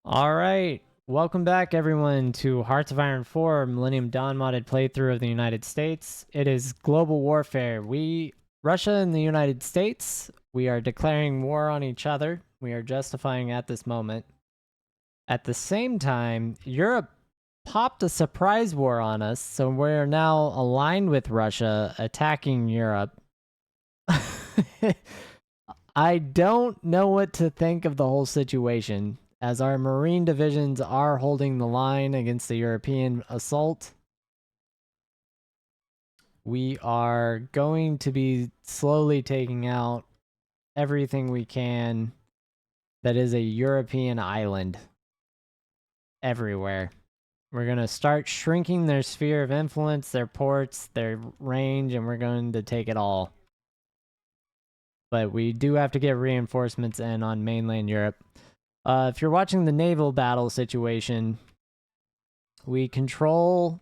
All right. Welcome back, everyone, to Hearts of Iron 4 Millennium Dawn modded playthrough of the United States. It is global warfare. Russia and the United States, we are declaring war on each other. We are justifying at this moment. At the same time, Europe popped a surprise war on us, so we're now aligned with Russia attacking Europe. I don't know what to think of the whole situation, as our Marine divisions are holding the line against the European assault. We are going to be slowly taking out everything we can that is a European island everywhere. We're going to start shrinking their sphere of influence, their ports, their range, and we're going to take it all. But we do have to get reinforcements in on mainland Europe. If you're watching the naval battle situation, we control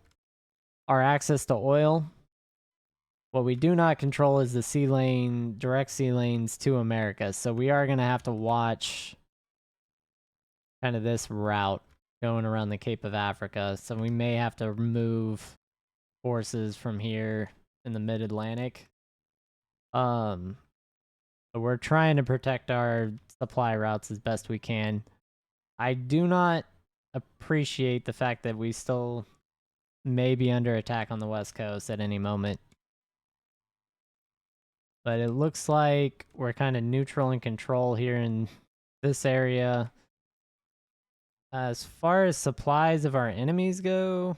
our access to oil. What we do not control is the sea lane, direct sea lanes to America. So we are going to have to watch kind of this route going around the Cape of Africa. So we may have to move forces from here in the mid-Atlantic. But we're trying to protect our supply routes as best we can. I do not appreciate the fact that we still may be under attack on the West Coast at any moment. But it looks like we're kind of neutral in control here in this area. As far as supplies of our enemies go,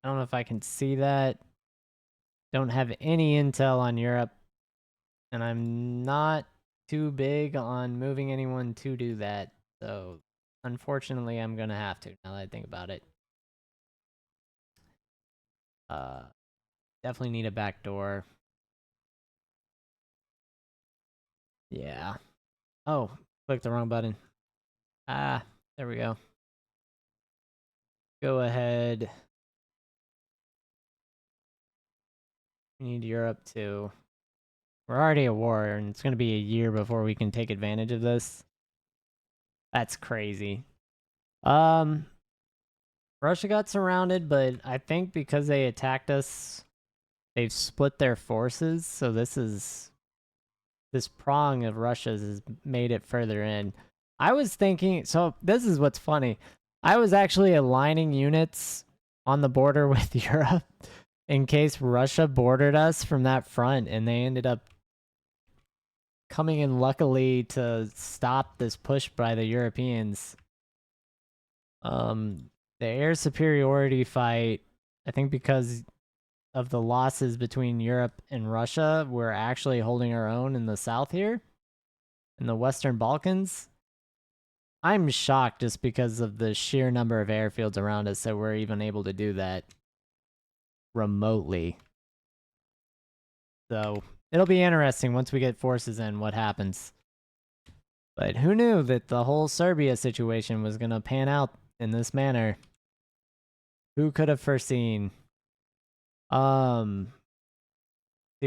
I don't know if I can see that. Don't have any intel on Europe. And I'm not too big on moving anyone to do that. So unfortunately, I'm going to have to now that I think about it. Definitely need a back door. Yeah. Oh, clicked the wrong button. Ah, there we go. Go ahead. We need Europe too. We're already at war, and it's going to be a year before we can take advantage of this. That's crazy. Russia got surrounded, but I think because they attacked us, they've split their forces. So this prong of Russia's has made it further in. I was thinking, so this is what's funny. I was actually aligning units on the border with Europe in case Russia bordered us from that front, and they ended up coming in luckily to stop this push by the Europeans. The air superiority fight, I think because of the losses between Europe and Russia, we're actually holding our own in the south here, in the Western Balkans. I'm shocked just because of the sheer number of airfields around us that we're even able to do that remotely. So it'll be interesting once we get forces in what happens. But who knew that the whole Serbia situation was going to pan out in this manner? Who could have foreseen? See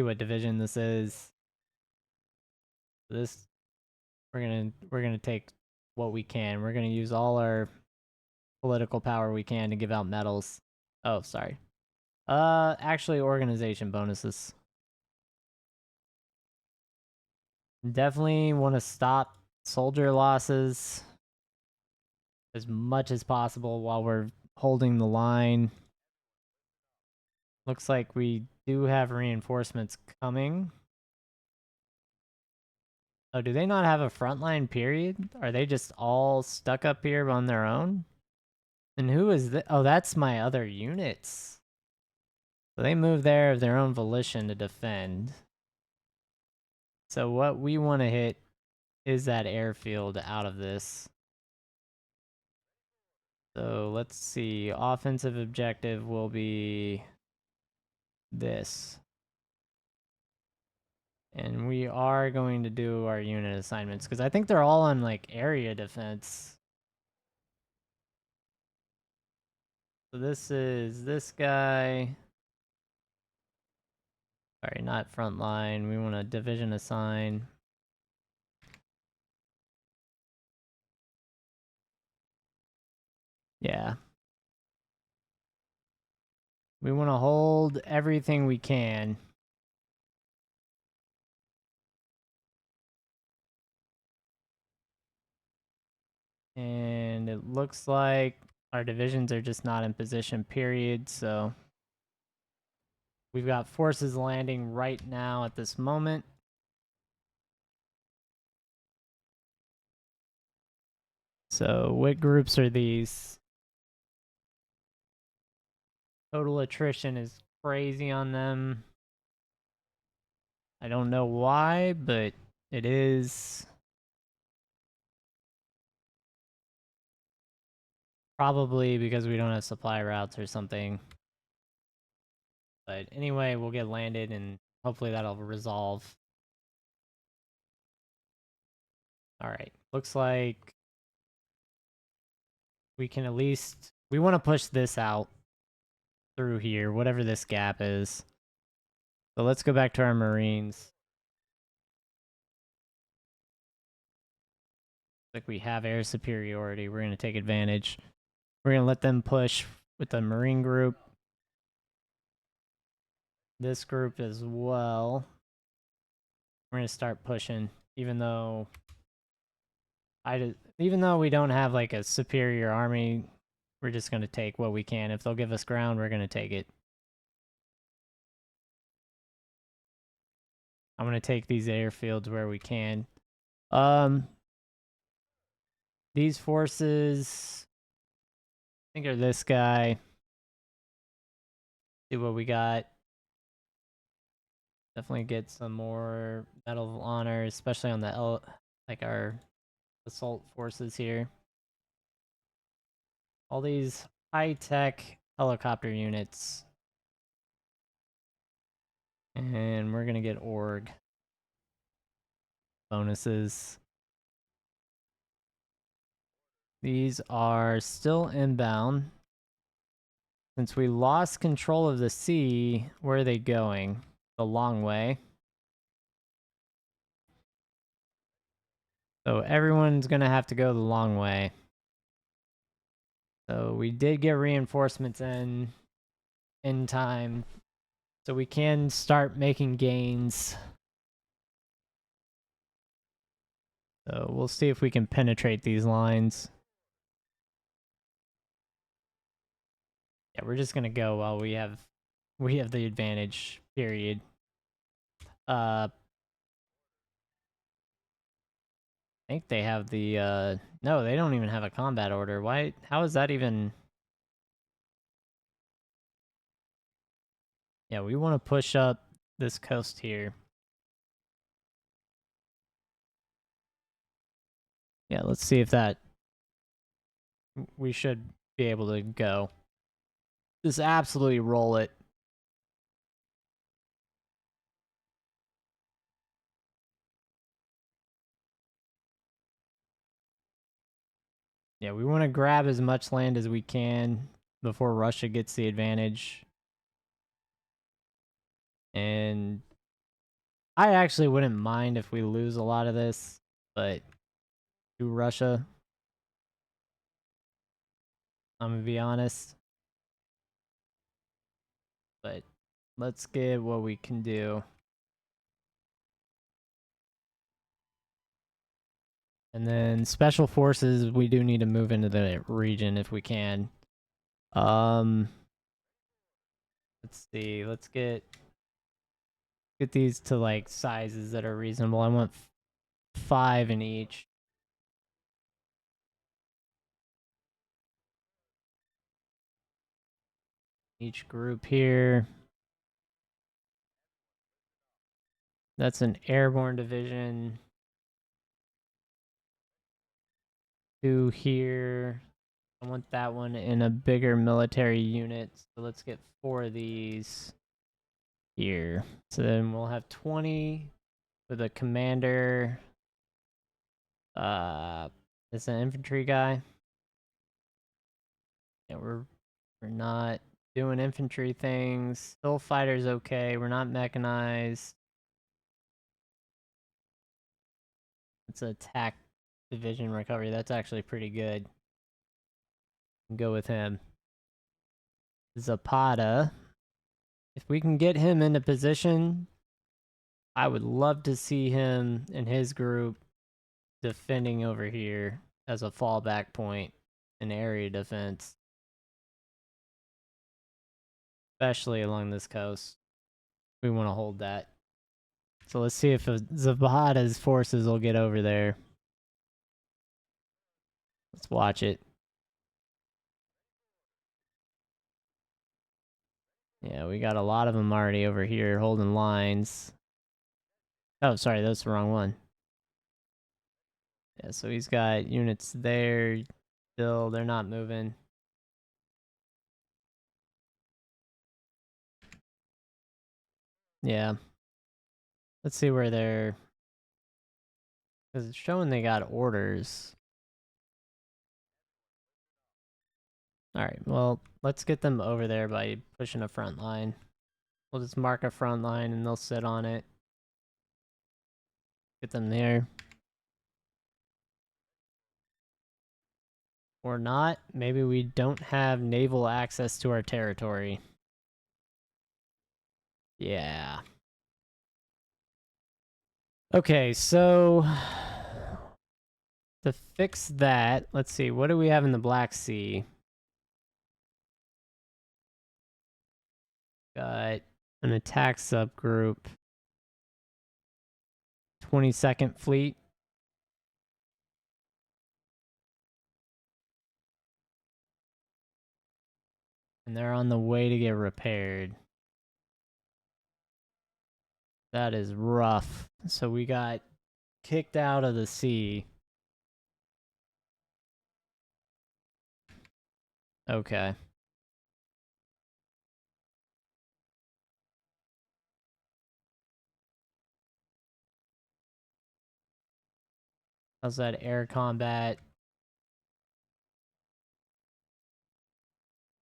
what division this is. This we're gonna take what we can. We're gonna use all our political power we can to give out medals. Oh, sorry. Actually, organization bonuses. Definitely want to stop soldier losses as much as possible while we're holding the line. Looks like we do have reinforcements coming. Oh, do they not have a frontline period? Are they just all stuck up here on their own? And who is that? Oh, that's my other units. So they move there of their own volition to defend. So what we want to hit is that airfield out of this. So let's see. Offensive objective will be this. And we are going to do our unit assignments because I think they're all on like area defense. So this is this guy. Sorry, not front line. We want a division assign. Yeah. We want to hold everything we can. And it looks like our divisions are just not in position, period. So we've got forces landing right now at this moment. So what groups are these? Total attrition is crazy on them. I don't know why, but it is. Probably because we don't have supply routes or something. But anyway, we'll get landed and hopefully that'll resolve. Alright, looks like we can at least... We want to push this out through here, whatever this gap is. So let's go back to our Marines. Like we have air superiority, we're going to take advantage. We're going to let them push with the Marine group. This group as well. We're going to start pushing, even though we don't have like a superior army, we're just going to take what we can. If they'll give us ground, we're going to take it. I'm going to take these airfields where we can. These forces, I think, are this guy. See what we got. Definitely get some more Medal of Honor, especially on the like our assault forces here. All these high-tech helicopter units. And we're going to get org bonuses. These are still inbound. Since we lost control of the sea, where are they going? The long way. So everyone's going to have to go the long way. So we did get reinforcements in time. So we can start making gains. So we'll see if we can penetrate these lines. Yeah, we're just gonna go while we have the advantage, period. I think they have the no, they don't even have a combat order. Why? How is that even? Yeah, we want to push up this coast here. Yeah, let's see if that... We should be able to go. Just absolutely roll it. Yeah, we want to grab as much land as we can before Russia gets the advantage. And I actually wouldn't mind if we lose a lot of this, but to Russia, I'm gonna be honest. But let's get what we can do. And then special forces, we do need to move into the region if we can. Let's see. Let's get these to like sizes that are reasonable. I want 5 in each. Each group here. That's an airborne division. 2 here. I want that one in a bigger military unit. So let's get 4 of these here. So then we'll have 20 with a commander. It's an infantry guy. Yeah, we're not doing infantry things. Still fighters okay. We're not mechanized. It's an attack division recovery. That's actually pretty good. Go with him. Zapata. If we can get him into position, I would love to see him and his group defending over here as a fallback point in area defense, especially along this coast. We want to hold that. So let's see if Zapata's forces will get over there. Let's watch it. Yeah, we got a lot of them already over here holding lines. Oh, sorry, that's the wrong one. Yeah, so he's got units there. Still, they're not moving. Yeah. Let's see where they're... Because it's showing they got orders. Alright, well, let's get them over there by pushing a front line. We'll just mark a front line and they'll sit on it. Get them there. Or not. Maybe we don't have naval access to our territory. Yeah. Okay, so to fix that, let's see, what do we have in the Black Sea? Got an attack subgroup. 22nd Fleet. And they're on the way to get repaired. That is rough. So we got kicked out of the sea. Okay. How's that air combat?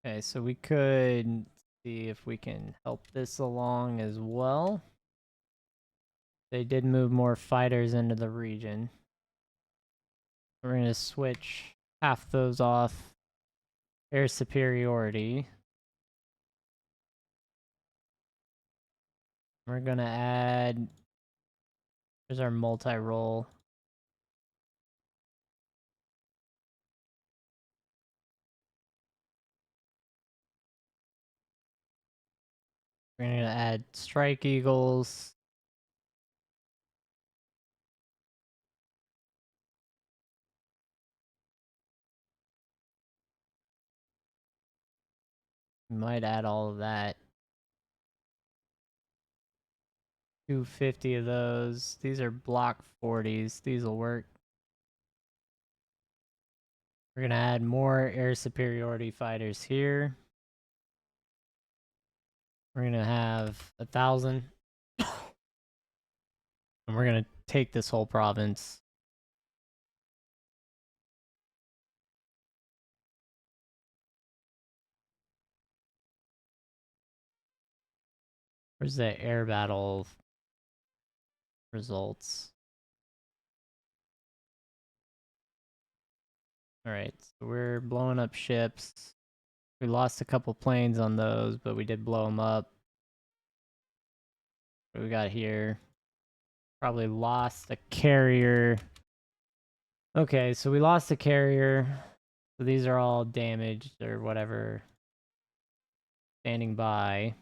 Okay, so we could see if we can help this along as well. They did move more fighters into the region. We're going to switch half those off. Air superiority. We're going to add... There's our multi-role. We're going to add Strike Eagles. We might add all of that. 250 of those. These are block 40s. These will work. We're going to add more air superiority fighters here. We're going to have 1,000. And we're going to take this whole province. Where's the air battle results? Alright, so we're blowing up ships. We lost a couple planes on those, but we did blow them up. What do we got here? Probably lost a carrier. Okay, so we lost a carrier. So these are all damaged or whatever. Standing by.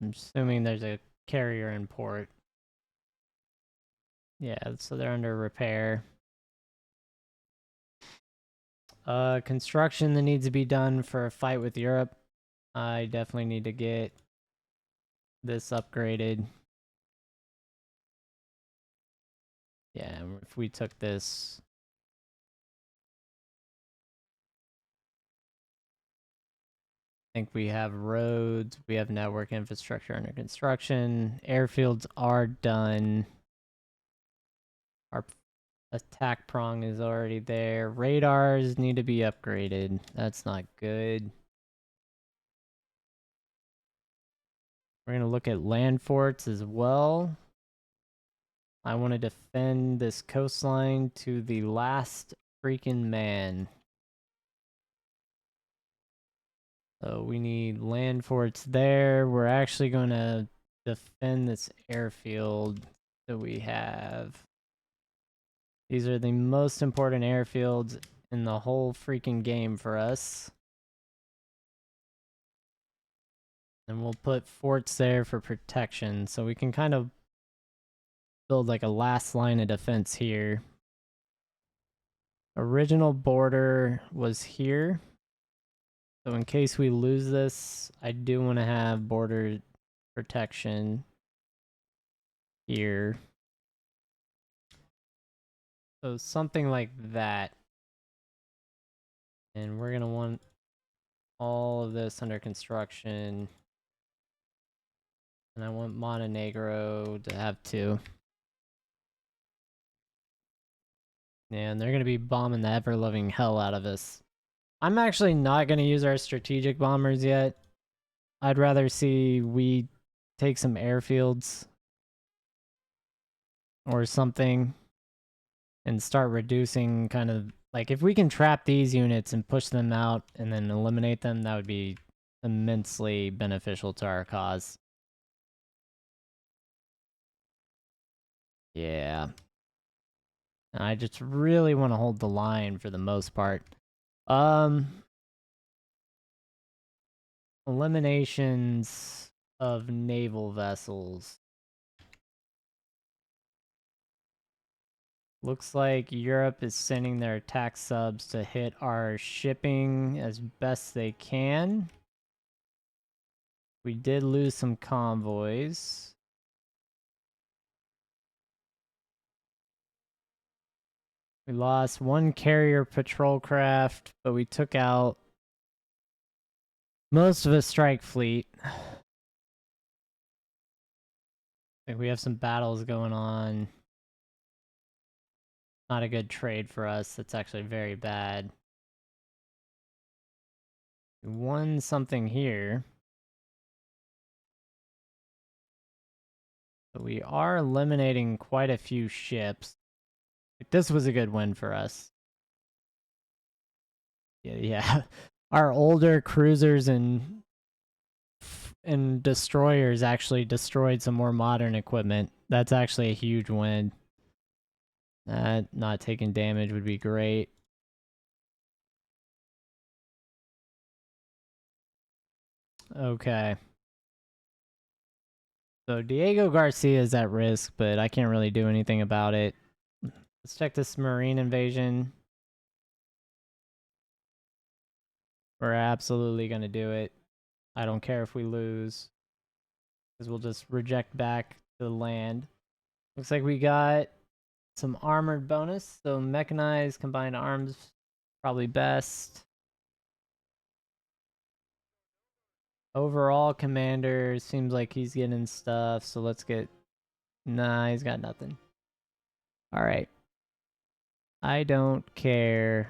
I'm assuming there's a carrier in port. Yeah, so they're under repair. Construction that needs to be done for a fight with Europe. I definitely need to get this upgraded. Yeah, if we took this... I think we have roads, we have network infrastructure under construction. Airfields are done. Our attack prong is already there. Radars need to be upgraded. That's not good. We're going to look at land forts as well. I want to defend this coastline to the last freaking man. So we need land forts there. We're actually going to defend this airfield that we have. These are the most important airfields in the whole freaking game for us. And we'll put forts there for protection, so we can kind of build like a last line of defense here. Original border was here. So in case we lose this, I do want to have border protection here. So something like that. And we're going to want all of this under construction. And I want Montenegro to have 2. And they're going to be bombing the ever-loving hell out of us. I'm actually not going to use our strategic bombers yet. I'd rather see we take some airfields or something and start reducing kind of... Like, if we can trap these units and push them out and then eliminate them, that would be immensely beneficial to our cause. Yeah. I just really want to hold the line for the most part. Eliminations of naval vessels. Looks like Europe is sending their attack subs to hit our shipping as best they can. We did lose some convoys. We lost 1 carrier patrol craft, but we took out most of a strike fleet. I think we have some battles going on. Not a good trade for us. That's actually very bad. We won something here. But we are eliminating quite a few ships. This was a good win for us. Yeah. Our older cruisers and destroyers actually destroyed some more modern equipment. That's actually a huge win. Not taking damage would be great. Okay. So Diego Garcia is at risk, but I can't really do anything about it. Let's check this marine invasion. We're absolutely going to do it. I don't care if we lose, because we'll just reject back to the land. Looks like we got some armored bonus, so mechanized combined arms probably best. Overall commander seems like he's getting stuff, so let's get... Nah, he's got nothing. Alright. I don't care.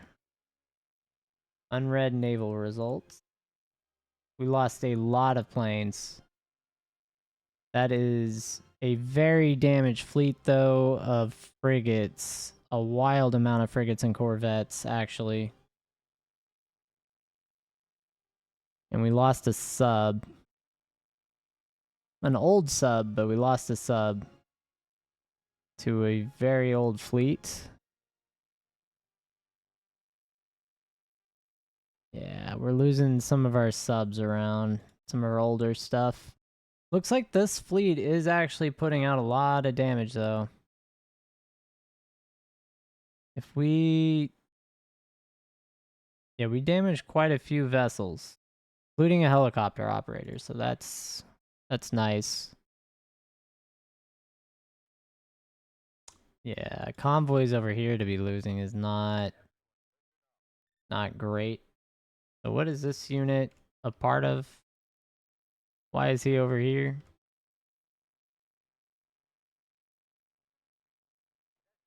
Unread naval results. We lost a lot of planes. That is a very damaged fleet, though, of frigates. A wild amount of frigates and corvettes, actually. And we lost a sub. An old sub, but we lost a sub to a very old fleet. Yeah, we're losing some of our subs around. Some of our older stuff. Looks like this fleet is actually putting out a lot of damage, though. If we... Yeah, we damaged quite a few vessels, including a helicopter operator, so that's nice. Yeah, convoys over here to be losing is not great. So what is this unit a part of? Why is he over here?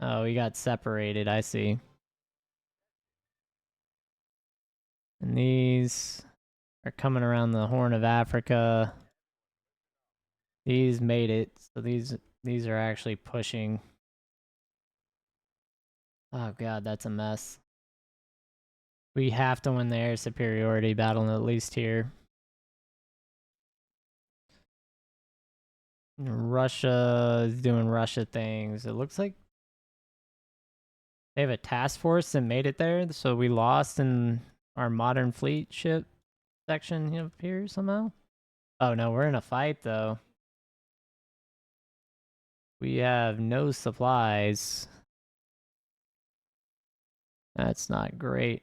Oh, he got separated, I see. And these are coming around the Horn of Africa. These made it, so these are actually pushing. Oh god, that's a mess. We have to win the air superiority battle at least here. Russia is doing Russia things. It looks like they have a task force that made it there, so we lost in our modern fleet ship section up here somehow. Oh no, we're in a fight though. We have no supplies. That's not great.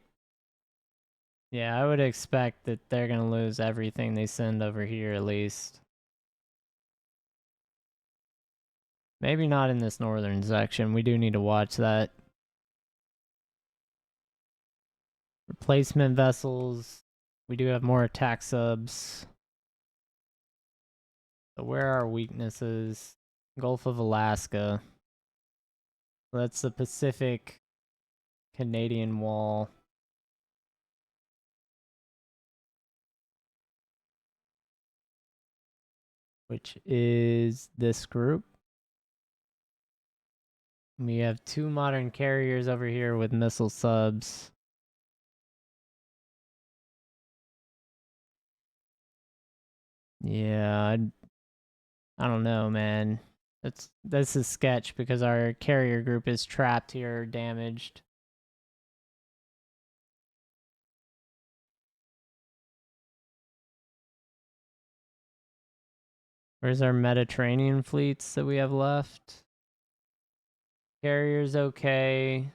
Yeah, I would expect that they're gonna lose everything they send over here at least. Maybe not in this northern section. We do need to watch that. Replacement vessels. We do have more attack subs. So where are our weaknesses? Gulf of Alaska. That's the Pacific Canadian Wall. Which is this group. We have 2 modern carriers over here with missile subs. Yeah, I don't know, man. This is sketch because our carrier group is trapped here, damaged. Where's our Mediterranean fleets that we have left? Carrier's okay.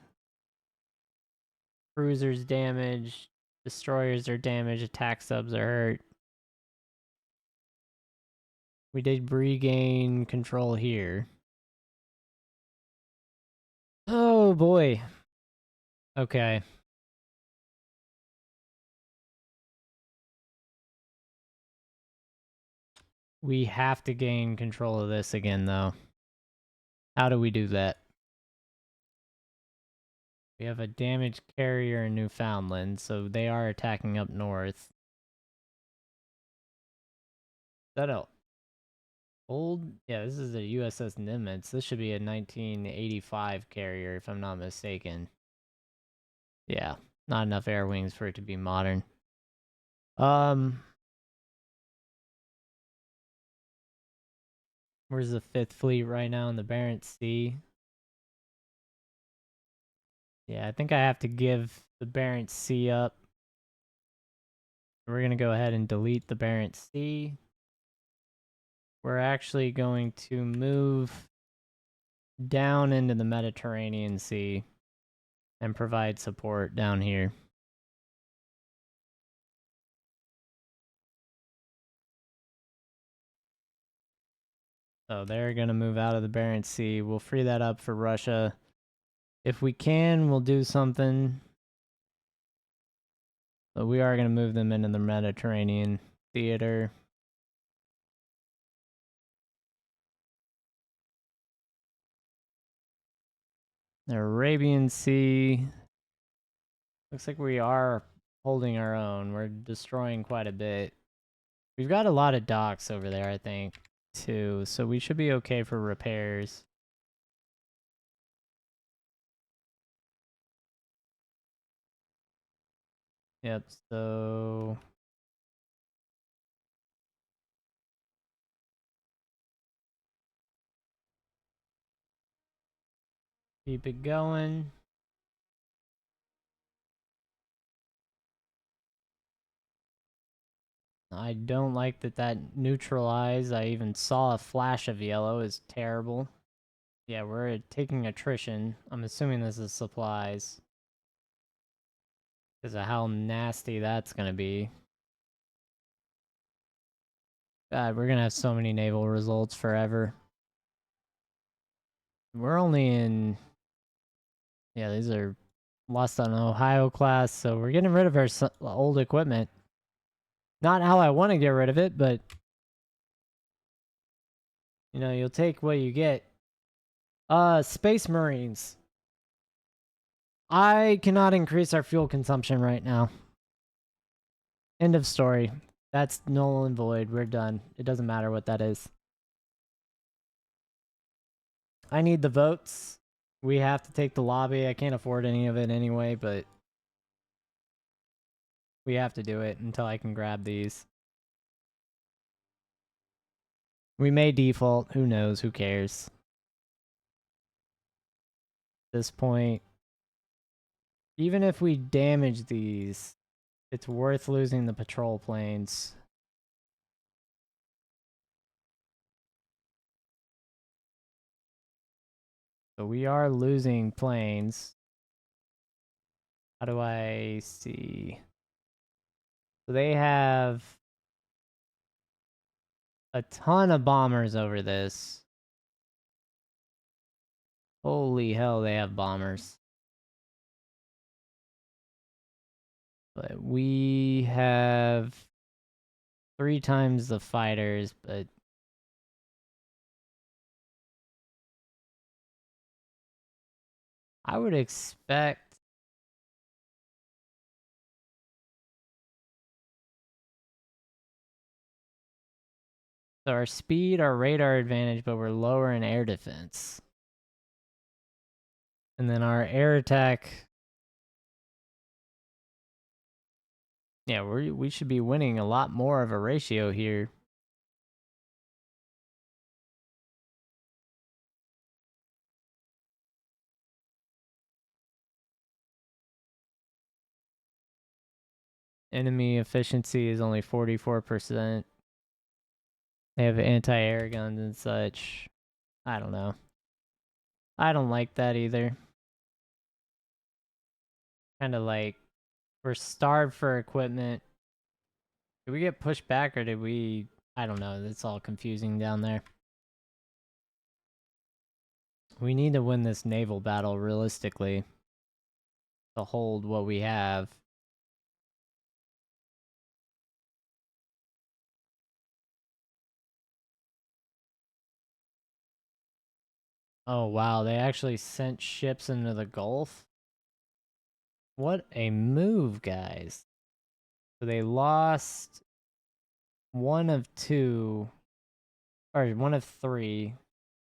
Cruisers damaged. Destroyers are damaged. Attack subs are hurt. We did regain control here. Oh boy. Okay. We have to gain control of this again, though. How do we do that? We have a damaged carrier in Newfoundland, so they are attacking up north. Is that a old? Yeah, this is a USS Nimitz. This should be a 1985 carrier, if I'm not mistaken. Yeah, not enough air wings for it to be modern. Where's the 5th Fleet right now in the Barents Sea? Yeah, I think I have to give the Barents Sea up. We're going to go ahead and delete the Barents Sea. We're actually going to move down into the Mediterranean Sea and provide support down here. So they're going to move out of the Barents Sea. We'll free that up for Russia. If we can, we'll do something. But we are going to move them into the Mediterranean theater. The Arabian Sea. Looks like we are holding our own. We're destroying quite a bit. We've got a lot of docks over there, I think, too. So we should be okay for repairs. Yep, so keep it going. I don't like that neutralized. I even saw a flash of yellow. Is terrible. Yeah, we're taking attrition. I'm assuming this is supplies. Because of how nasty that's going to be. God, we're going to have so many naval results forever. We're only in... Yeah, these are lost on Ohio class, so we're getting rid of our old equipment. Not how I want to get rid of it, but... You know, you'll take what you get. Space Marines. I cannot increase our fuel consumption right now. End of story. That's null and void. We're done. It doesn't matter what that is. I need the votes. We have to take the lobby. I can't afford any of it anyway, but We have to do it until I can grab these. We may default. Who knows? Who cares? At this point, even if we damage these, it's worth losing the patrol planes. So we are losing planes. How do I see? So they have a ton of bombers over this. Holy hell, they have bombers. But we have 3 times the fighters, but I would expect so our speed, our radar advantage, but we're lower in air defense. And then our air attack, yeah, we should be winning a lot more of a ratio here. Enemy efficiency is only 44%. They have anti-air guns and such. I don't know. I don't like that either. Kind of like we're starved for equipment. Did we get pushed back or did we... I don't know. It's all confusing down there. We need to win this naval battle realistically to hold what we have. Oh wow, they actually sent ships into the Gulf? What a move, guys. So they lost 1 of 2, or 1 of 3.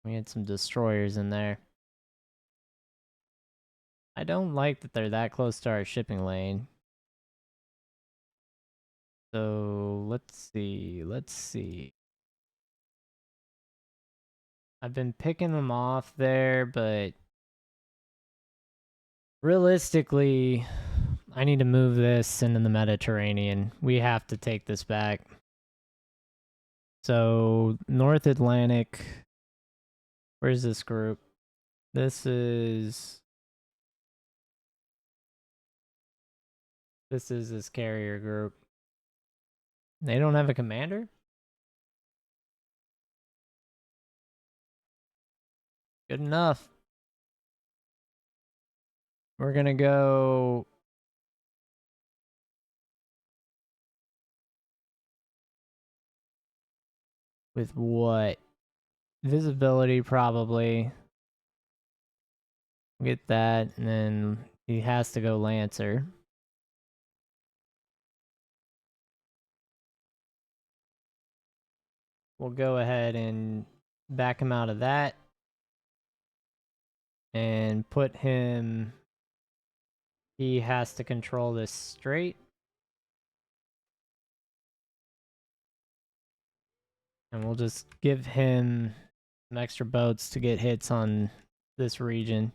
We had some destroyers in there. I don't like that they're that close to our shipping lane. So let's see. I've been picking them off there, but realistically, I need to move this into the Mediterranean. We have to take this back. So North Atlantic, where's this group? This is this carrier group. They don't have a commander? Good enough. We're gonna go with what? Visibility, probably. Get that, and then he has to go Lancer. We'll go ahead and back him out of that. And put him... He has to control this strait. And we'll just give him some extra boats to get hits on this region.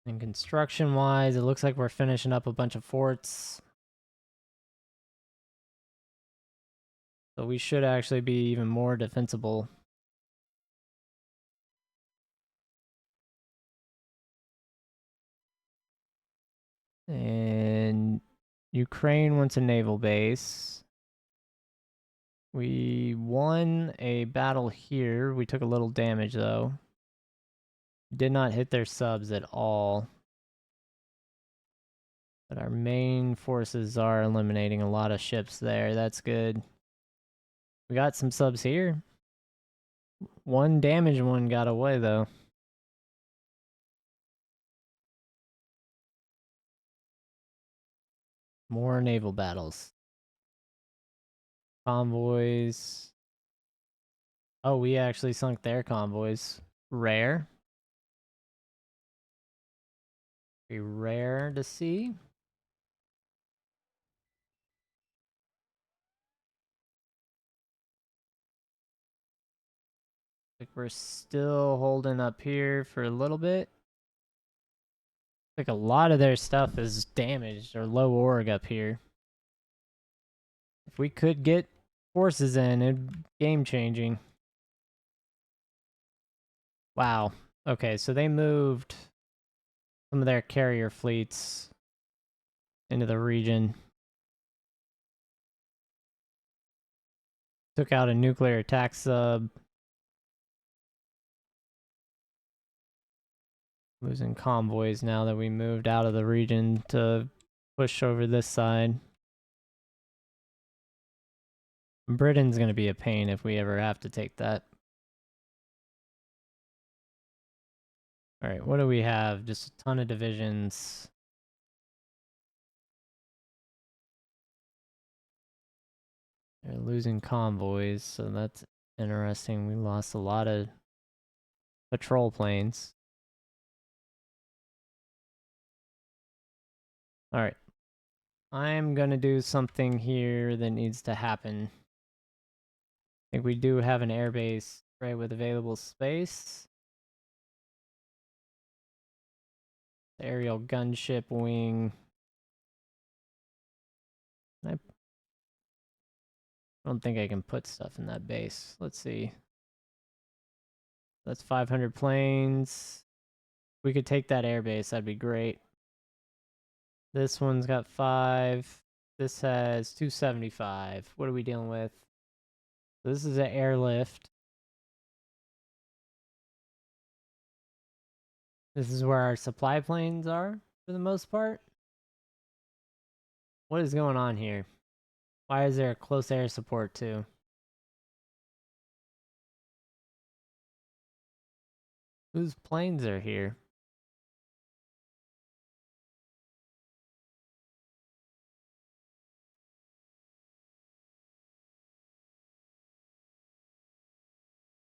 And construction-wise, it looks like we're finishing up a bunch of forts. So we should actually be even more defensible. And Ukraine wants a naval base. We won a battle here. We took a little damage, though. Did not hit their subs at all. But our main forces are eliminating a lot of ships there. That's good. We got some subs here. 1 damaged one got away, though. More naval battles. Convoys. Oh, we actually sunk their convoys. Rare. Be rare to see. Like we're still holding up here for a little bit. Like a lot of their stuff is damaged or low org up here. If we could get forces in, it'd be game changing. Wow. Okay, so they moved some of their carrier fleets into the region. Took out a nuclear attack sub. Losing convoys now that we moved out of the region to push over this side. Britain's going to be a pain if we ever have to take that. Alright, what do we have? Just a ton of divisions. They're losing convoys, so that's interesting. We lost a lot of patrol planes. Alright. I'm gonna do something here that needs to happen. I think we do have an airbase right with available space. The aerial gunship wing. I don't think I can put stuff in that base. Let's see. That's 500 planes. We could take that airbase, that'd be great. This one's got 5. This has 275. What are we dealing with? This is an airlift. This is where our supply planes are, for the most part. What is going on here? Why is there a close air support too? Whose planes are here?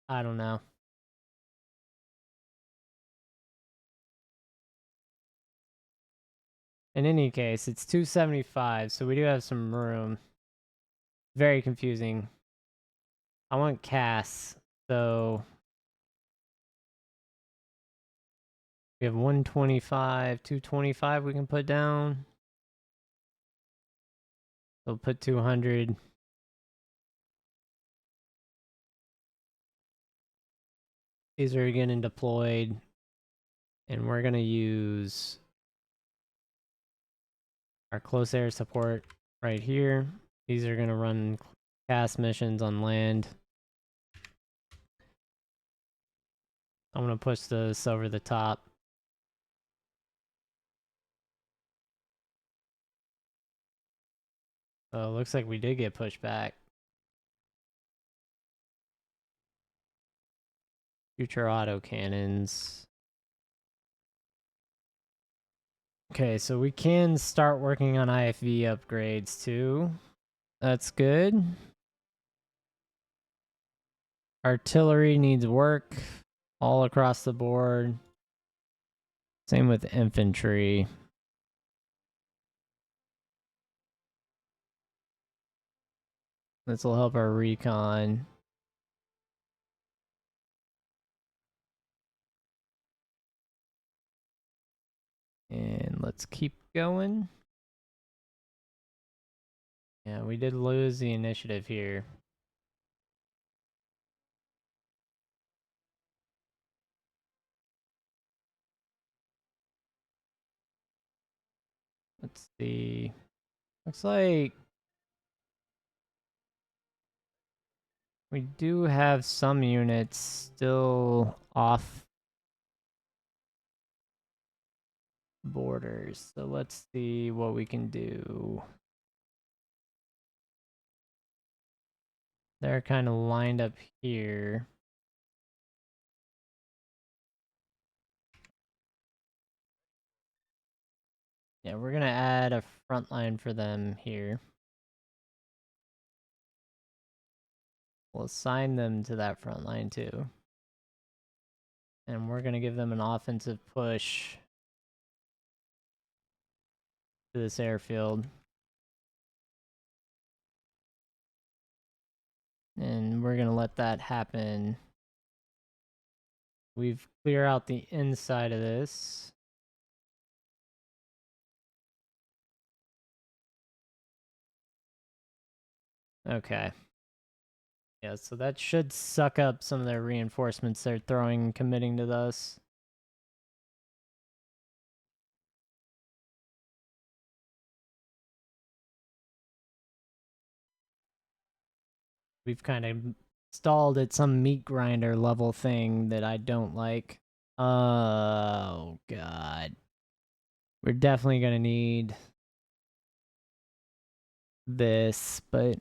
I don't know. In any case, it's 275, so we do have some room. Very confusing. I want Cass, so we have 125, 225 we can put down. We'll put 200. These are getting deployed, and we're gonna use our close air support right here. These are gonna run cast missions on land. I'm gonna push this over the top. Oh, looks like we did get pushed back. Future autocannons. Okay, so we can start working on IFV upgrades too. That's good. Artillery needs work all across the board. Same with infantry. This will help our recon. And let's keep going. Yeah, we did lose the initiative here. Let's see. Looks like we do have some units still off borders. So let's see what we can do. They're kind of lined up here. Yeah, we're gonna add a front line for them here. We'll assign them to that front line too. And we're gonna give them an offensive push to this airfield. And we're going to let that happen. We've cleared out the inside of this. Okay. Yeah, so that should suck up some of their reinforcements they're throwing and committing to us. We've kind of stalled at some meat grinder level thing that I don't like. Oh, God. We're definitely going to need this, but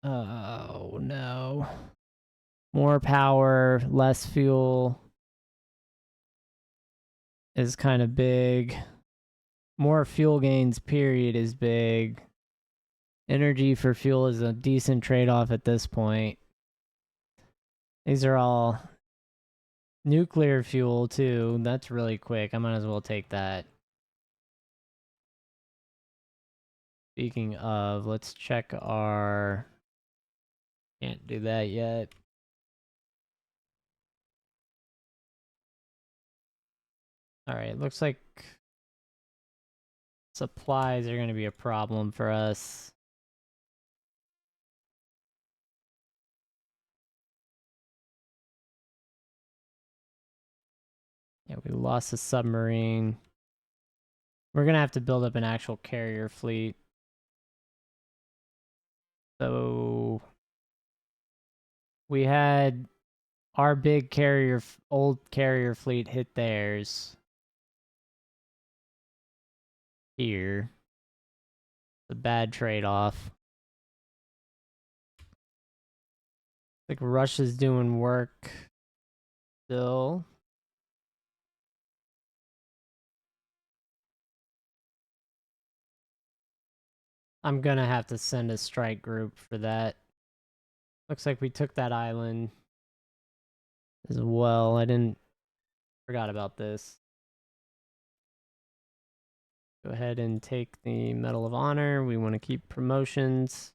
oh, no. More power, less fuel is kind of big. More fuel gains, period, is big. Energy for fuel is a decent trade-off at this point. These are all nuclear fuel, too. That's really quick. I might as well take that. Speaking of, let's check our... Can't do that yet. Alright, looks like supplies are going to be a problem for us. Yeah, we lost a submarine. We're going to have to build up an actual carrier fleet. So we had our big carrier, old carrier fleet hit theirs here. It's a bad trade-off. Like Russia's doing work still. I'm gonna have to send a strike group for that. Looks like we took that island as well. Forgot about this. Go ahead and take the Medal of Honor. We want to keep promotions.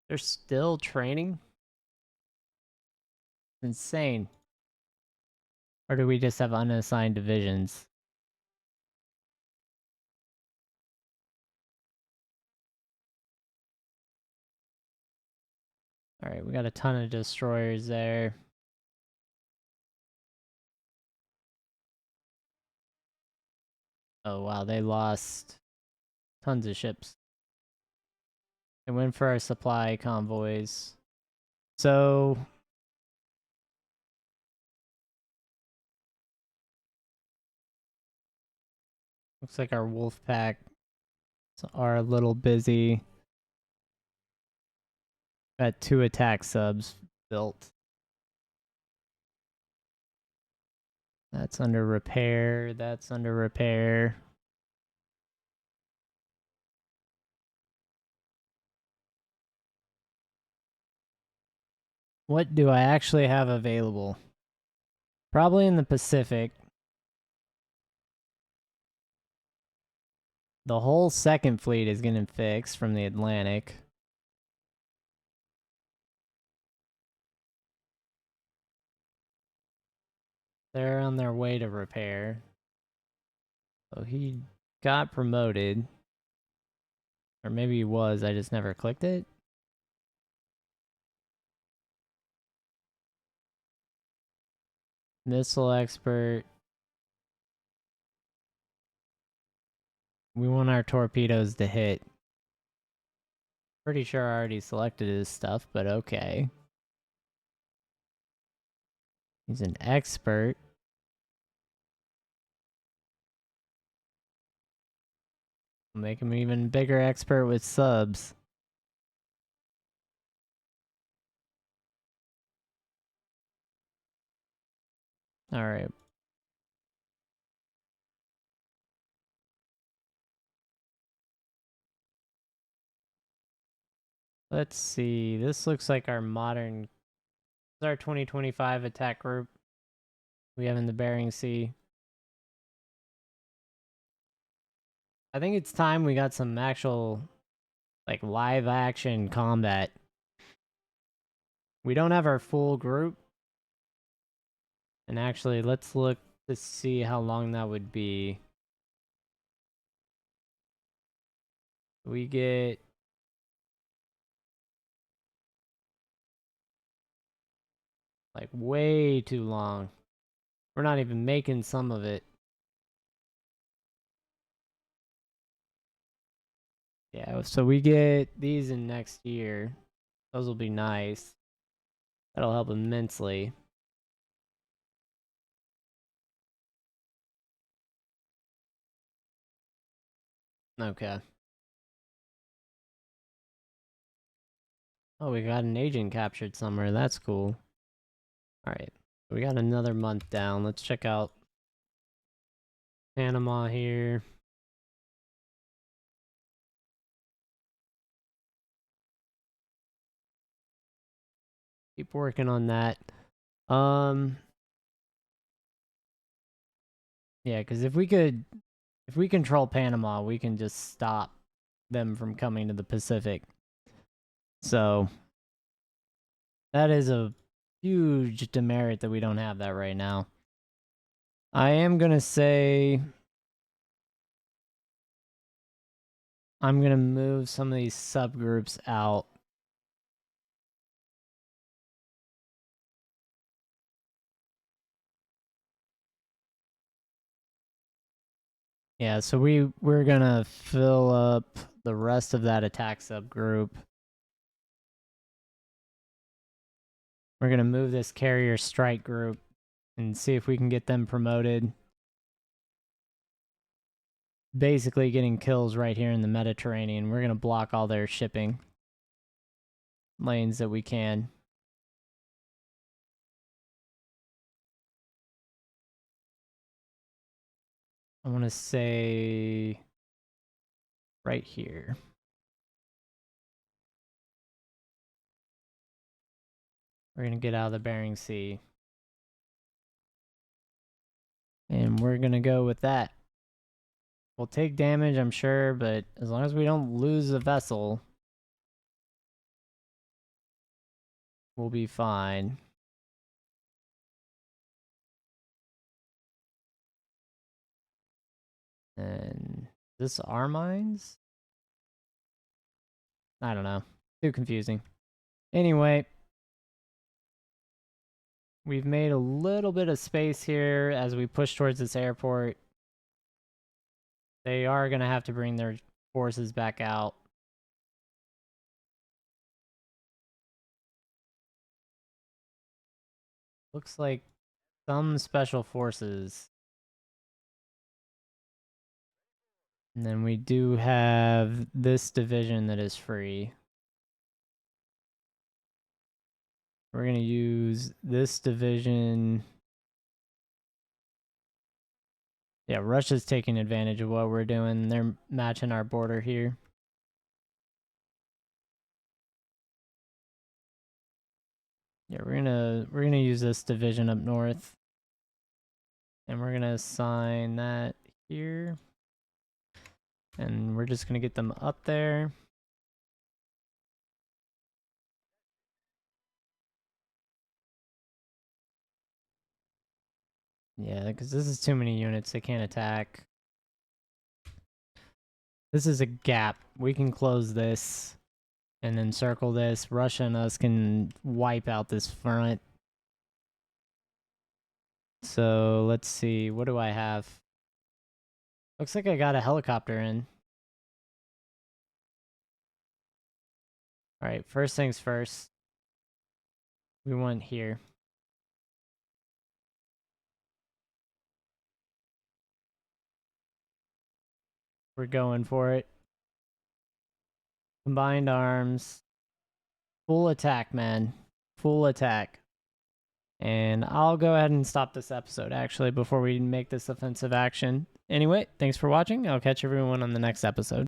They're still training? Insane. Or do we just have unassigned divisions? Alright, we got a ton of destroyers there. Oh wow, they lost tons of ships. They went for our supply convoys. So... looks like our wolf pack are a little busy. Got 2 attack subs built. That's under repair. That's under repair. What do I actually have available? Probably in the Pacific. The whole second fleet is getting fixed from the Atlantic. They're on their way to repair. So he got promoted. Or maybe he was, I just never clicked it. Missile expert. We want our torpedoes to hit. Pretty sure I already selected his stuff, but okay. He's an expert. Make him even bigger expert with subs. Alright. Let's see. This looks like our modern... this is our 2025 attack group we have in the Bering Sea. I think it's time we got some actual, like, live action combat. We don't have our full group. And actually, let's look to see how long that would be. We get... like, way too long. We're not even making some of it. Yeah, so we get these in next year. Those will be nice. That'll help immensely. Okay. Oh, we got an agent captured somewhere. That's cool. Alright. We got another month down. Let's check out Panama here. Keep working on that. Yeah, because if we control Panama, we can just stop them from coming to the Pacific. So that is a huge demerit that we don't have that right now. I am gonna say I'm gonna move some of these subgroups out. Yeah, so we're gonna fill up the rest of that attack subgroup. We're gonna move this carrier strike group and see if we can get them promoted. Basically getting kills right here in the Mediterranean. We're gonna block all their shipping lanes that we can. I want to say right here. We're going to get out of the Bering Sea. And we're going to go with that. We'll take damage, I'm sure, but as long as we don't lose a vessel, we'll be fine. And this our mines? I don't know. Too confusing. Anyway, we've made a little bit of space here as we push towards this airport. They are going to have to bring their forces back out. Looks like some special forces. And then we do have this division that is free. We're going to use this division. Yeah, Russia's taking advantage of what we're doing. They're matching our border here. Yeah, we're gonna use this division up north. And we're gonna assign that here. And we're just gonna get them up there. Yeah, because this is too many units. They can't attack. This is a gap. We can close this and then circle this. Russia and us can wipe out this front. So let's see. What do I have? Looks like I got a helicopter in. Alright, first things first. We want here. We're going for it. Combined arms. Full attack, man. Full attack. And I'll go ahead and stop this episode, actually, before we make this offensive action. Anyway, thanks for watching. I'll catch everyone on the next episode.